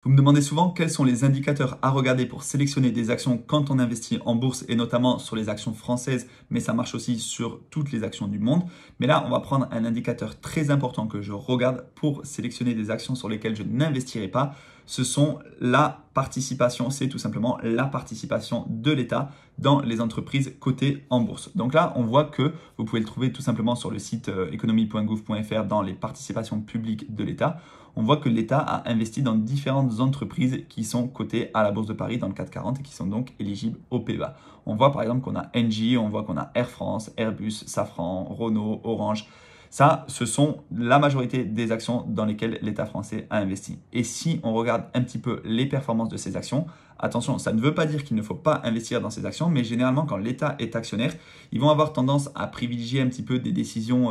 Vous me demandez souvent quels sont les indicateurs à regarder pour sélectionner des actions quand on investit en bourse et notamment sur les actions françaises, mais ça marche aussi sur toutes les actions du monde. Mais là, on va prendre un indicateur très important que je regarde pour sélectionner des actions sur lesquelles je n'investirai pas. Ce sont la participation, c'est tout simplement la participation de l'État dans les entreprises cotées en bourse. Donc là, on voit que vous pouvez le trouver tout simplement sur le site economie.gouv.fr dans les participations publiques de l'État. On voit que l'État a investi dans différentes entreprises qui sont cotées à la Bourse de Paris dans le CAC 40 et qui sont donc éligibles au PEA. On voit par exemple qu'on a Engie, on voit qu'on a Air France, Airbus, Safran, Renault, Orange. Ça, ce sont la majorité des actions dans lesquelles l'État français a investi. Et si on regarde un petit peu les performances de ces actions, attention, ça ne veut pas dire qu'il ne faut pas investir dans ces actions, mais généralement, quand l'État est actionnaire, ils vont avoir tendance à privilégier un petit peu des décisions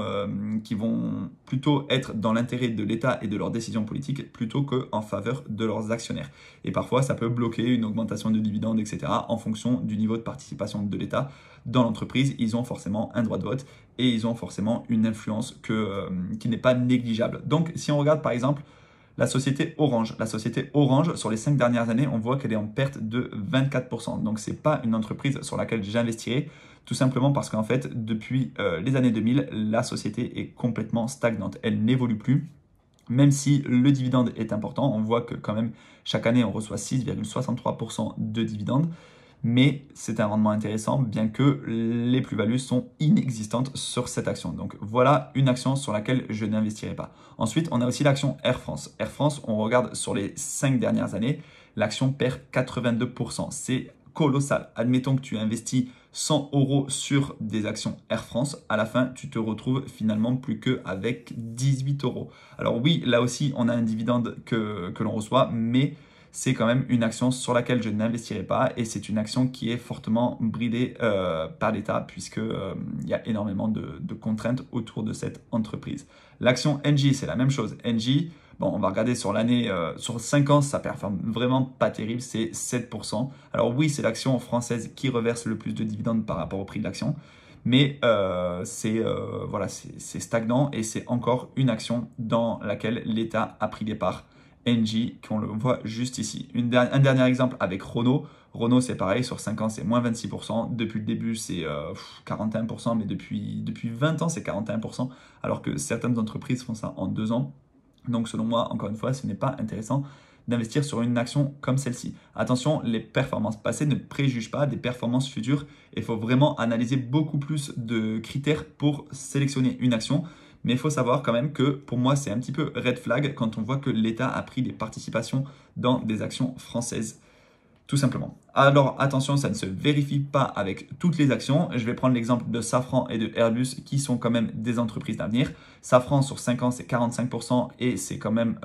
qui vont plutôt être dans l'intérêt de l'État et de leurs décisions politiques plutôt qu'en faveur de leurs actionnaires. Et parfois, ça peut bloquer une augmentation de dividendes, etc. en fonction du niveau de participation de l'État dans l'entreprise. Ils ont forcément un droit de vote et ils ont forcément une influence qui n'est pas négligeable. Donc, si on regarde par exemple la société Orange. La société Orange, sur les 5 dernières années, on voit qu'elle est en perte de 24%. Donc, ce n'est pas une entreprise sur laquelle j'investirai, tout simplement parce qu'en fait, depuis les années 2000, la société est complètement stagnante. Elle n'évolue plus. Même si le dividende est important, on voit que quand même, chaque année, on reçoit 6,63% de dividendes. Mais c'est un rendement intéressant, bien que les plus-values sont inexistantes sur cette action. Donc voilà une action sur laquelle je n'investirai pas. Ensuite, on a aussi l'action Air France. Air France, on regarde sur les 5 dernières années, l'action perd 82%. C'est colossal. Admettons que tu investis 100 € sur des actions Air France. À la fin, tu te retrouves finalement plus qu'avec 18 €. Alors oui, là aussi, on a un dividende que l'on reçoit, mais c'est quand même une action sur laquelle je n'investirai pas et c'est une action qui est fortement bridée par l'État puisque il y a énormément de contraintes autour de cette entreprise. L'action Engie, c'est la même chose. Engie, bon, on va regarder sur l'année, sur 5 ans, ça performe vraiment pas terrible, c'est 7%. Alors oui, c'est l'action française qui reverse le plus de dividendes par rapport au prix de l'action. Mais voilà, c'est stagnant et c'est encore une action dans laquelle l'État a pris des parts. Engie, qu'on le voit juste ici. Un dernier exemple avec Renault. Renault, c'est pareil, sur 5 ans, c'est moins 26%. Depuis le début, c'est 41%, mais depuis 20 ans, c'est 41%, alors que certaines entreprises font ça en 2 ans. Donc, selon moi, encore une fois, ce n'est pas intéressant d'investir sur une action comme celle-ci. Attention, les performances passées ne préjugent pas des performances futures. Il faut vraiment analyser beaucoup plus de critères pour sélectionner une action. Mais il faut savoir quand même que pour moi, c'est un petit peu red flag quand on voit que l'État a pris des participations dans des actions françaises, tout simplement. Alors attention, ça ne se vérifie pas avec toutes les actions. Je vais prendre l'exemple de Safran et de Airbus qui sont quand même des entreprises d'avenir. Safran sur 5 ans, c'est 45% et c'est quand même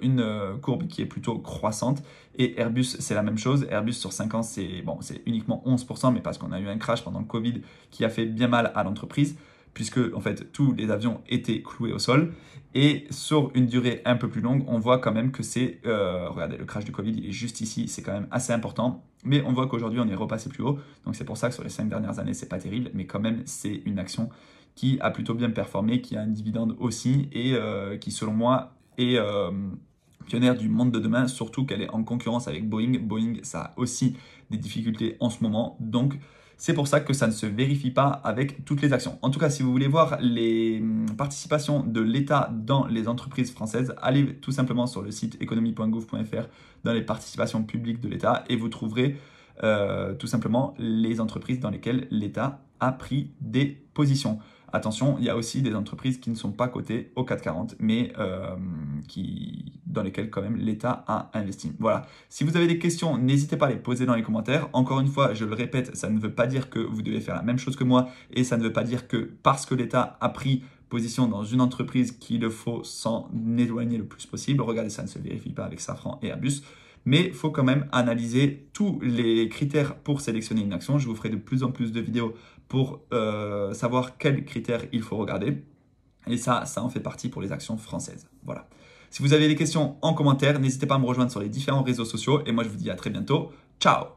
une courbe qui est plutôt croissante. Et Airbus, c'est la même chose. Airbus sur 5 ans, c'est uniquement 11%, mais parce qu'on a eu un crash pendant le Covid qui a fait bien mal à l'entreprise, puisque en fait tous les avions étaient cloués au sol. Et sur une durée un peu plus longue, on voit quand même que c'est, regardez, le crash du Covid, il est juste ici, c'est quand même assez important. Mais on voit qu'aujourd'hui, on est repassé plus haut. Donc c'est pour ça que sur les 5 dernières années, c'est pas terrible, mais quand même, c'est une action qui a plutôt bien performé, qui a un dividende aussi, et qui, selon moi, est pionnière du monde de demain, surtout qu'elle est en concurrence avec Boeing. Boeing, ça a aussi des difficultés en ce moment, donc c'est pour ça que ça ne se vérifie pas avec toutes les actions. En tout cas, si vous voulez voir les participations de l'État dans les entreprises françaises, allez tout simplement sur le site economie.gouv.fr dans les participations publiques de l'État et vous trouverez tout simplement les entreprises dans lesquelles l'État a pris des positions. Attention, il y a aussi des entreprises qui ne sont pas cotées au CAC 40, mais dans lesquelles quand même l'État a investi. Voilà. Si vous avez des questions, n'hésitez pas à les poser dans les commentaires. Encore une fois, je le répète, ça ne veut pas dire que vous devez faire la même chose que moi et ça ne veut pas dire que parce que l'État a pris position dans une entreprise qu'il faut s'en éloigner le plus possible. Regardez, ça ne se vérifie pas avec Safran et Airbus. Mais il faut quand même analyser tous les critères pour sélectionner une action. Je vous ferai de plus en plus de vidéos pour savoir quels critères il faut regarder. Et ça en fait partie pour les actions françaises. Voilà. Si vous avez des questions en commentaire, n'hésitez pas à me rejoindre sur les différents réseaux sociaux. Et moi, je vous dis à très bientôt. Ciao!